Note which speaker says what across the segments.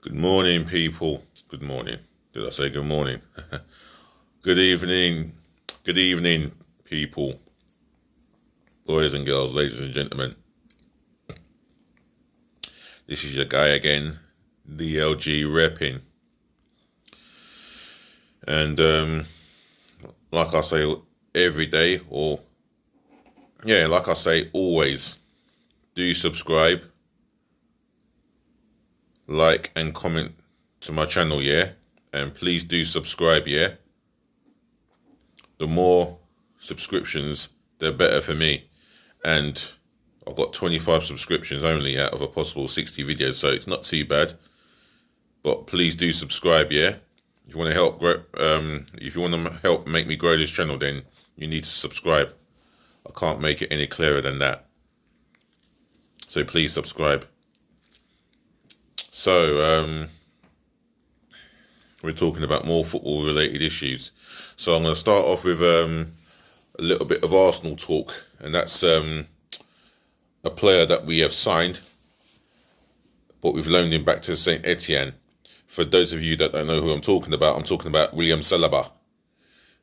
Speaker 1: Good morning, people. Good morning. Did I say good morning? Good evening. Good evening, people. Boys and girls, ladies and gentlemen. This is your guy again, DLG Reppin. And like I say every day, like I say always, do subscribe, like and comment to my channel, yeah? And please do subscribe, yeah? The more subscriptions, the better for me. And I've got 25 subscriptions only out of a possible 60 videos, so it's not too bad. But please do subscribe, yeah? If you want to help grow, if you want to help make me grow this channel, then you need to subscribe. I can't make it any clearer than that. So please subscribe. So we're talking about more football-related issues. So I'm going to start off with a little bit of Arsenal talk, and that's a player that we have signed, but we've loaned him back to Saint Etienne. For those of you that don't know who I'm talking about William Saliba.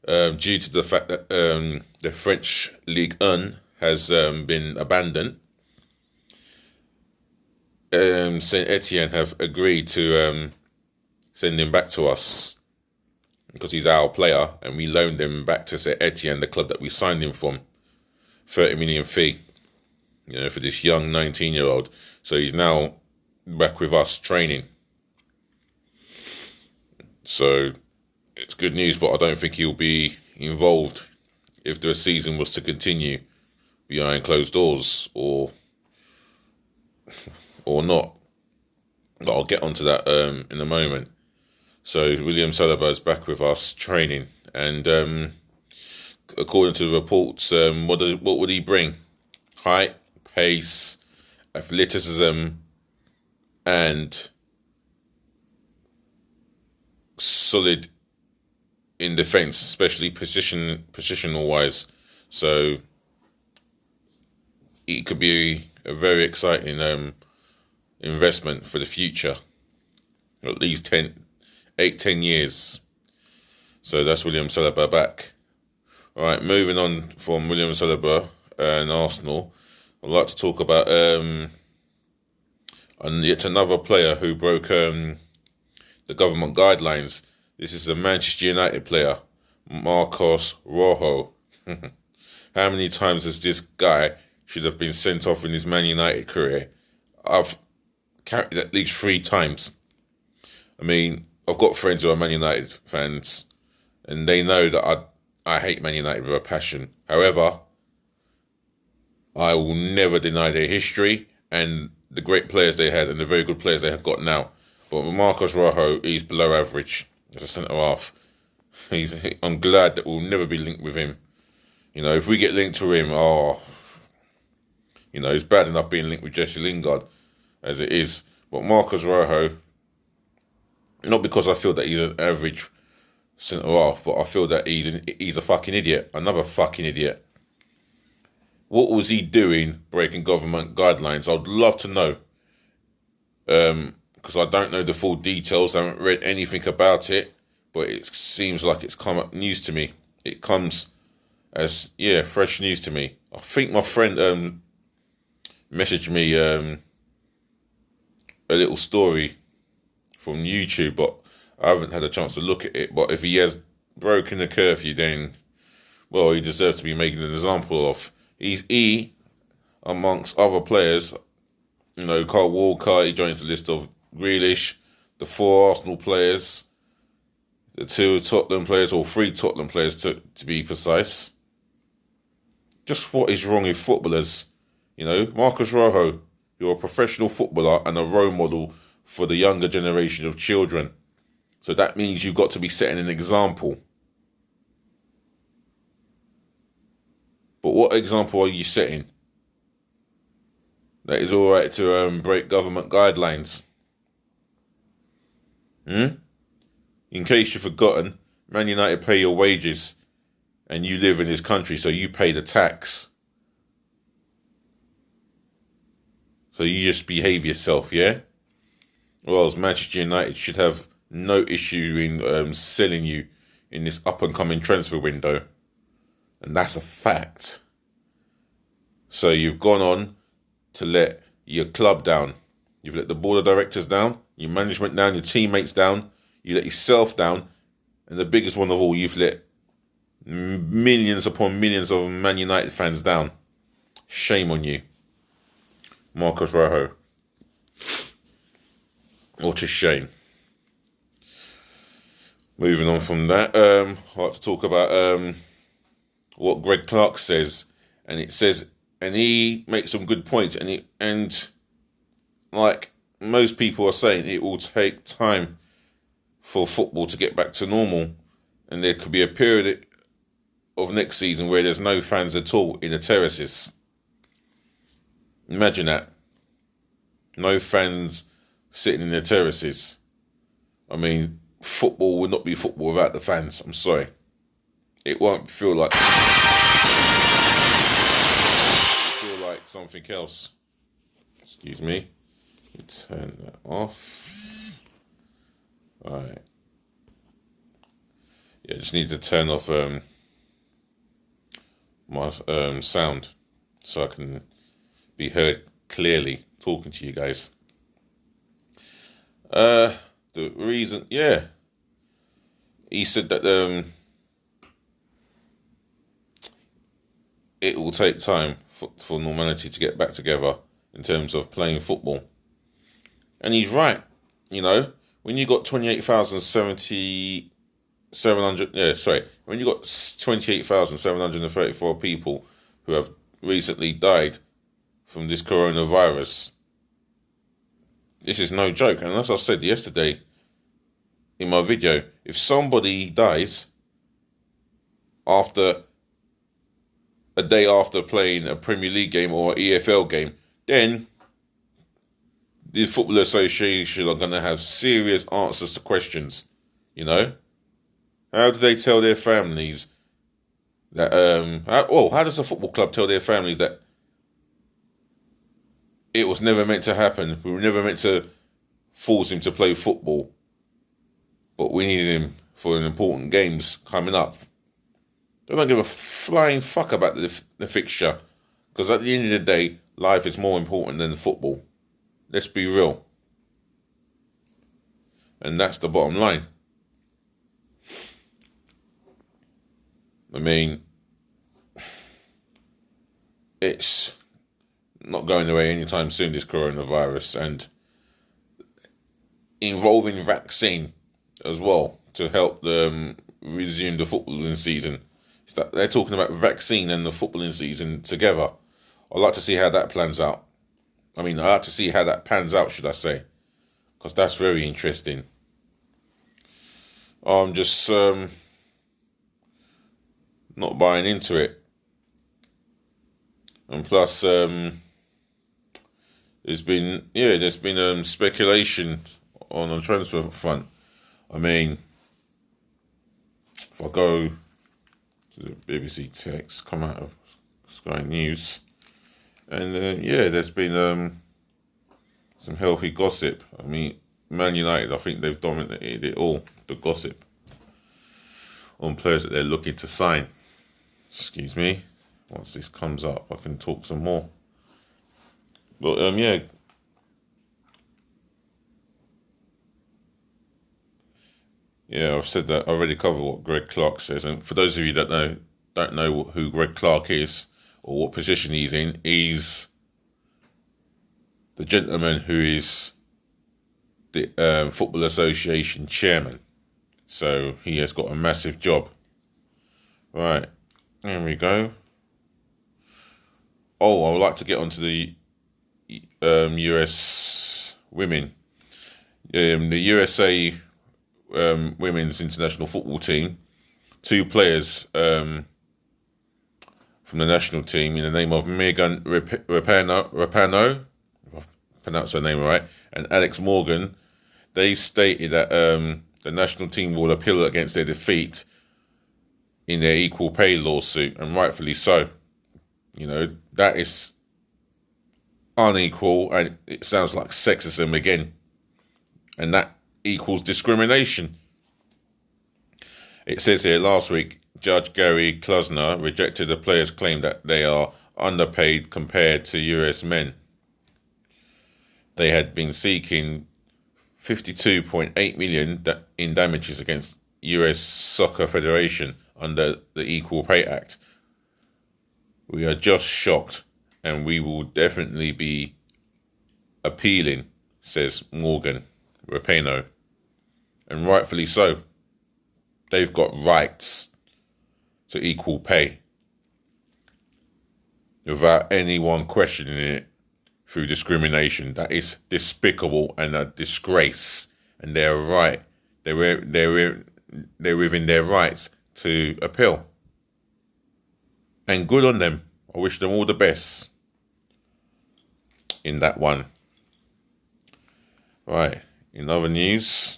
Speaker 1: Due to the fact that the French Ligue 1 has been abandoned, Saint Etienne have agreed to send him back to us because he's our player, and we loaned him back to Saint Etienne, the club that we signed him from, 30 million fee, for this young 19-year-old. So he's now back with us training. So it's good news, but I don't think he'll be involved if the season was to continue behind closed doors or not. But I'll get onto that in a moment. So William Saliba is back with us training, and according to the reports, what would he bring? Height, pace, athleticism, and solid in defence, especially positional wise. So it could be a very exciting investment for the future, at least 10 years. So that's William Saliba back. All right, moving on from William Saliba and Arsenal, I'd like to talk about yet another player who broke the government guidelines. This is a Manchester United player, Marcos Rojo. How many times has this guy should have been sent off in his Man United career? I've counted at least 3 times. I mean, I've got friends who are Man United fans, and they know that I hate Man United with a passion. However, I will never deny their history and the great players they had and the very good players they have got now. But with Marcos Rojo, he's below average as a centre-half. I'm glad that we'll never be linked with him. If we get linked to him, it's bad enough being linked with Jesse Lingard as it is. But Marcos Rojo, not because I feel that he's an average centre-half, but I feel that he's a fucking idiot. Another fucking idiot. What was he doing breaking government guidelines? I'd love to know. Because I don't know the full details. I haven't read anything about it. But it seems like it's come up news to me. It comes as, fresh news to me. I think my friend messaged me a little story from YouTube, but I haven't had a chance to look at it. But if he has broken the curfew, then, well, he deserves to be making an example of. He's amongst other players, Kyle Walker, he joins the list of Grealish, the 4 Arsenal players, the 2 Tottenham players, or 3 Tottenham players to be precise. Just what is wrong with footballers? Marcos Rojo, you're a professional footballer and a role model for the younger generation of children. So that means you've got to be setting an example. But what example are you setting? That is all right to break government guidelines. In case you've forgotten, Man United pay your wages and you live in this country, so you pay the tax. So you just behave yourself, yeah? Well, as Manchester United should have no issue in selling you in this up and coming transfer window, and that's a fact. So you've gone on to let your club down. You've let the board of directors down, your management down, your teammates down, you let yourself down, and the biggest one of all, you've let millions upon millions of Man United fans down. Shame on you, Marcus Rojo. What a shame. Moving on from that, I'd like to talk about what Greg Clarke says, and he makes some good points, and like most people are saying, it will take time for football to get back to normal, and there could be a period of next season where there's no fans at all in the terraces. Imagine that. No fans sitting in the terraces. I mean, football would not be football without the fans. I'm sorry. It won't feel like something else. Excuse me. Turn that off. Right. Yeah, just need to turn off my sound so I can be heard clearly talking to you guys. The reason, he said that it will take time for normality to get back together in terms of playing football. And he's right. You know, when you got 28,734 people who have recently died from this coronavirus, this is no joke. And as I said yesterday in my video, if somebody dies after a day after playing a Premier League game or an EFL game, then the Football Association are going to have serious answers to questions, you know? How do they tell their families that, how does a football club tell their families that it was never meant to happen? We were never meant to force him to play football, but we needed him for an important games coming up. They don't give a flying fuck about the fixture, because at the end of the day, life is more important than football. Let's be real. And that's the bottom line. I mean, it's not going away anytime soon, this coronavirus, and involving vaccine as well to help them resume the footballing season. They're talking about vaccine and the footballing season together. I'd like to see how that plans out. I'd like to see how that pans out, should I say, because that's very interesting. I'm just not buying into it. And plus, there's been speculation on the transfer front. I mean, if I go to the BBC text, come out of Sky News, and there's been some healthy gossip. I mean, Man United, I think they've dominated it all, the gossip on players that they're looking to sign. Excuse me. Once this comes up, I can talk some more. But I've said that. I already covered what Greg Clarke says. And for those of you that don't know who Greg Clarke is or what position he's in, he's the gentleman who is the Football Association chairman. So he has got a massive job. Right, there we go. Oh, I would like to get onto the US women. The USA women's international football team, 2 players from the national team in the name of Megan Rapinoe, if I pronounce her name right, and Alex Morgan, they stated that the national team will appeal against their defeat in their equal pay lawsuit, and rightfully so. You know, that is unequal, and it sounds like sexism again. And that equals discrimination. It says here, last week, Judge Gary Klusner rejected the players' claim that they are underpaid compared to US men. They had been seeking $52.8 million in damages against US Soccer Federation under the Equal Pay Act. We are just shocked, and we will definitely be appealing, says Morgan Rapinoe. And rightfully so. They've got rights to equal pay without anyone questioning it through discrimination. That is despicable and a disgrace. And they're right. They're within their rights to appeal. And good on them. I wish them all the best in that one. Right. In other news,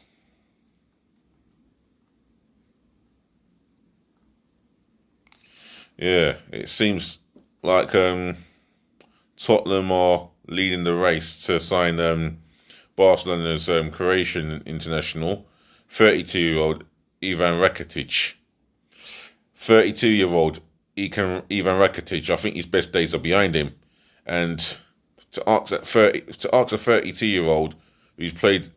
Speaker 1: yeah, it seems like Tottenham are leading the race to sign Barcelona's Croatian international, 32-year-old Ivan Rakitic. 32-year-old Ivan Rakitic, I think his best days are behind him. And to ask a 32-year-old who's played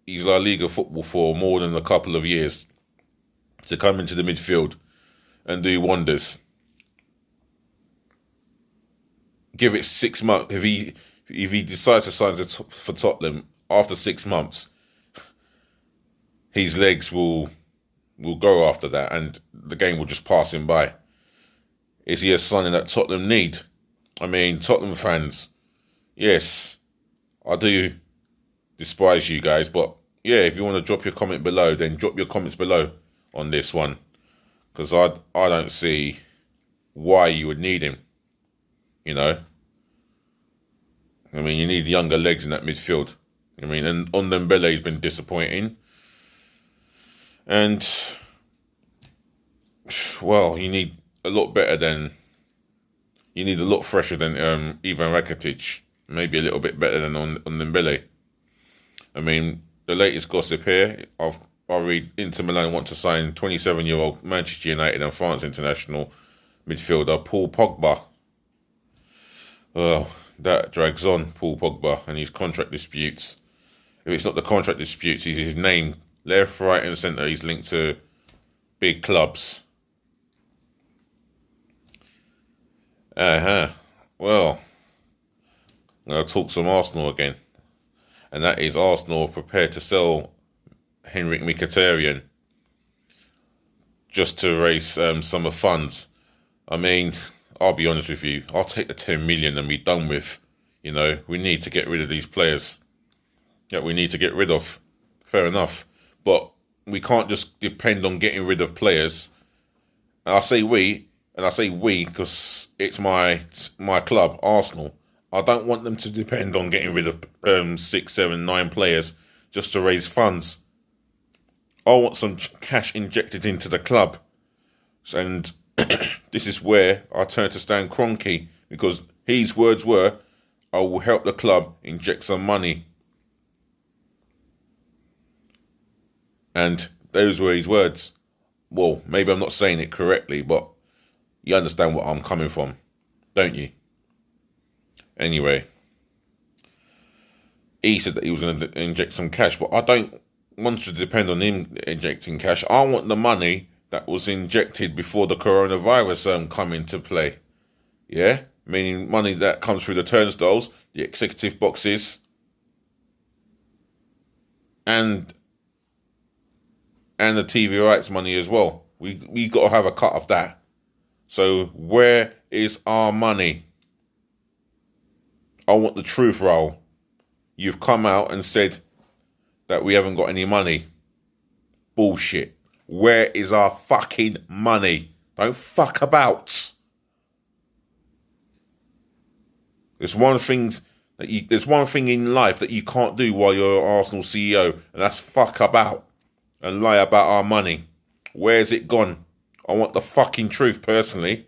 Speaker 1: his La Liga football for more than a couple of years to come into the midfield and do wonders. Give it 6 months. If he decides to sign for Tottenham after 6 months, his legs will go after that, and the game will just pass him by. Is he a signing that Tottenham need? I mean, Tottenham fans, yes, I do despise you guys, but yeah, if you want to drop your comment below, then drop your comments below on this one, because I don't see why you would need him. You know, I mean, you need younger legs in that midfield. I mean, and Ndombele's been disappointing. And, well, you need a lot fresher than Ivan Rakitic. Maybe a little bit better than Ndombele. I mean, the latest gossip here, I read Inter Milan want to sign 27-year-old Manchester United and France international midfielder Paul Pogba. Well, that drags on, Paul Pogba, and his contract disputes. If it's not the contract disputes, it's his name. Left, right and centre, he's linked to big clubs. Well, I'm going to talk some Arsenal again. And that is Arsenal prepared to sell Henrik Mkhitaryan just to raise some of funds. I mean, I'll be honest with you, I'll take the 10 million and be done with. You know, we need to get rid of these players that we need to get rid of. Fair enough. But we can't just depend on getting rid of players. And I say we because it's my club, Arsenal. I don't want them to depend on getting rid of 6, 7, 9 players just to raise funds. I want some cash injected into the club. And this is where I turn to Stan Kroenke, because his words were, I will help the club inject some money. And those were his words. Well, maybe I'm not saying it correctly, but you understand where I'm coming from, don't you? Anyway, he said that he was going to inject some cash, but I don't want to depend on him injecting cash. I want the money that was injected before the coronavirus come into play. Yeah? Meaning money that comes through the turnstiles, the executive boxes, and the TV rights money as well. We got to have a cut of that. So where is our money? I want the truth, Raul. You've come out and said that we haven't got any money. Bullshit. Where is our fucking money? Don't fuck about. There's one thing in life that you can't do while you're an Arsenal CEO, and that's fuck about and lie about our money. Where's it gone? I want the fucking truth, personally.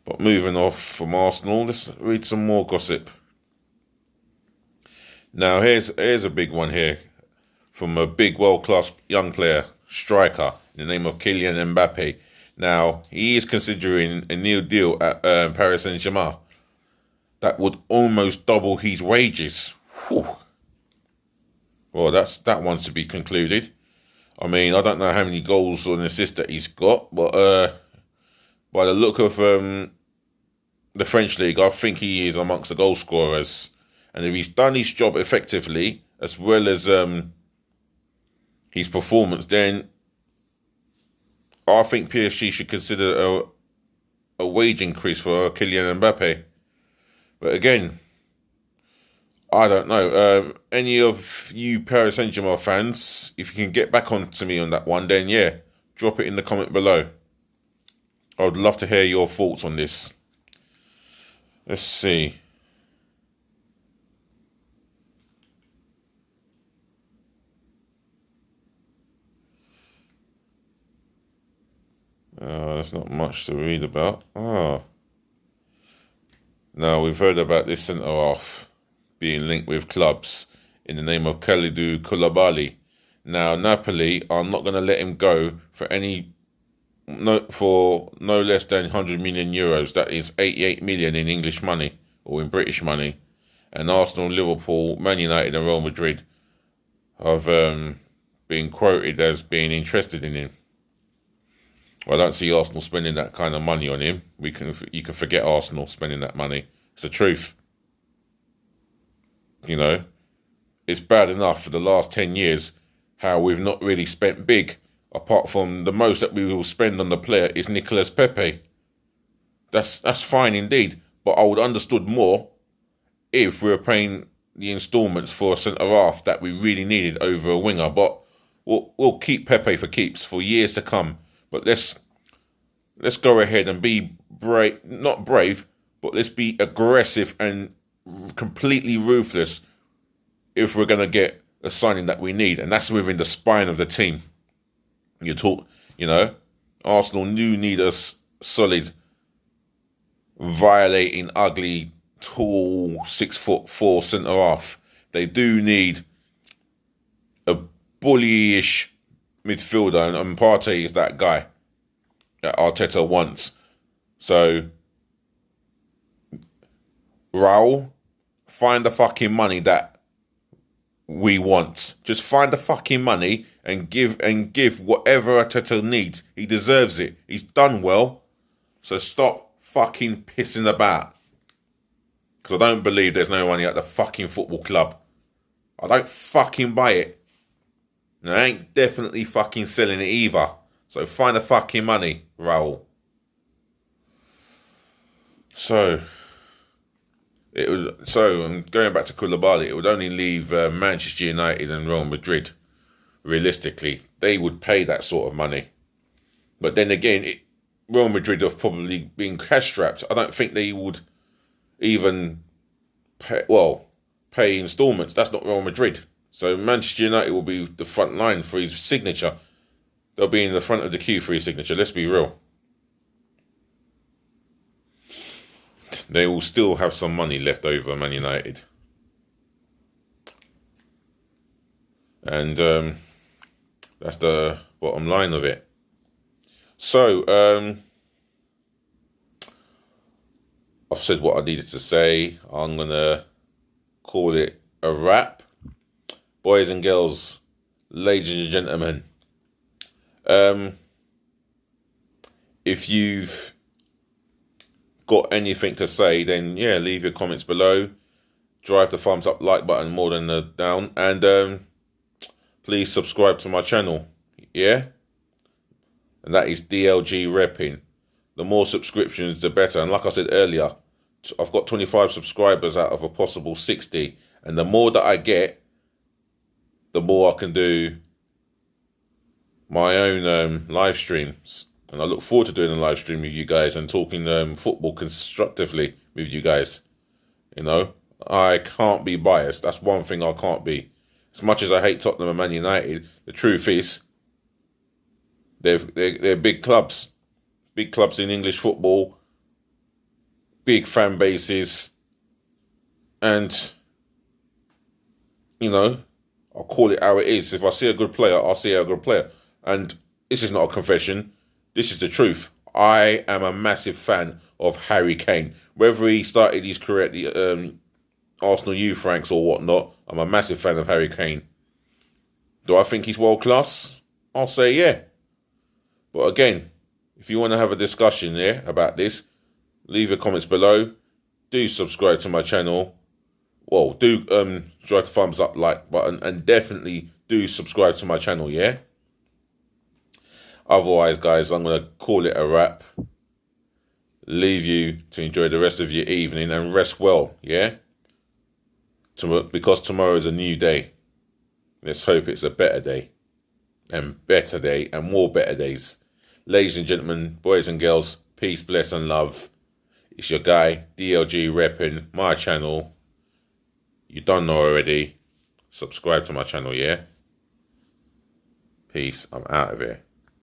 Speaker 1: But moving off from Arsenal, let's read some more gossip. Now here's a big one here from a big world-class young player, striker, in the name of Kylian Mbappe. Now, he is considering a new deal at Paris Saint-Germain that would almost double his wages. Whew. Well, that one's to be concluded. I mean, I don't know how many goals or assists that he's got, but by the look of the French league, I think he is amongst the goal scorers. And if he's done his job effectively, as well as his performance, then I think PSG should consider a wage increase for Kylian Mbappe. But again, I don't know. Any of you Paris Saint-Germain fans, if you can get back onto me on that one, then yeah, drop it in the comment below. I would love to hear your thoughts on this. Let's see. There's not much to read about. Now, we've heard about this centre-half being linked with clubs in the name of Kalidou Koulibaly. Now, Napoli are not going to let him go for no less than 100 million euros. That is 88 million in English money or in British money. And Arsenal, Liverpool, Man United and Real Madrid have been quoted as being interested in him. Well, I don't see Arsenal spending that kind of money on him. You can forget Arsenal spending that money. It's the truth. You know, it's bad enough for the last 10 years how we've not really spent big. Apart from the most that we will spend on the player is Nicolas Pepe. That's fine indeed. But I would understood more if we were paying the instalments for a centre-half that we really needed over a winger. But we'll keep Pepe for keeps for years to come. But let's go ahead and be brave, not brave, but let's be aggressive and completely ruthless if we're going to get a signing that we need. And that's within the spine of the team. Arsenal need a solid, violating, ugly, tall, 6'4" centre-half. They do need a bullyish midfielder, and Partey is that guy that Arteta wants. So, Raul, find the fucking money that we want. Just find the fucking money and give whatever Arteta needs. He deserves it. He's done well. So stop fucking pissing about. Because I don't believe there's no money at the fucking football club. I don't fucking buy it. And I ain't definitely fucking selling it either. So find the fucking money, Raul. So I'm going back to Koulibaly. It would only leave Manchester United and Real Madrid. Realistically, they would pay that sort of money. But then again, Real Madrid have probably been cash-strapped. I don't think they would even pay instalments. That's not Real Madrid. So Manchester United will be the front line for his signature. They'll be in the front of the queue for his signature. Let's be real. They will still have some money left over, Man United. And that's the bottom line of it. So, I've said what I needed to say. I'm going to call it a wrap. Boys and girls, ladies and gentlemen, if you've got anything to say, then yeah, leave your comments below. Drive the thumbs up, like button more than the down, and please subscribe to my channel. Yeah, and that is DLG Reppin. The more subscriptions, the better. And like I said earlier, I've got 25 subscribers out of a possible 60, and the more that I get, the more I can do my own live streams. And I look forward to doing a live stream with you guys and talking football constructively with you guys. You know, I can't be biased. That's one thing I can't be. As much as I hate Tottenham and Man United, the truth is, they're big clubs. Big clubs in English football. Big fan bases. And you know, I'll call it how it is. If I see a good player, I'll see a good player. And this is not a confession. This is the truth. I am a massive fan of Harry Kane. Whether he started his career at the Arsenal youth ranks or whatnot, I'm a massive fan of Harry Kane. Do I think he's world class? I'll say yeah. But again, if you want to have a discussion about this, leave your comments below. Do subscribe to my channel. Well, do drive the thumbs up, like button, and definitely do subscribe to my channel, yeah? Otherwise, guys, I'm going to call it a wrap. Leave you to enjoy the rest of your evening and rest well, yeah? Because tomorrow is a new day. Let's hope it's a better day. And better day and more better days. Ladies and gentlemen, boys and girls, peace, bless and love. It's your guy, DLG Reppin, my channel. You don't know already. Subscribe to my channel, yeah? Peace. I'm out of here.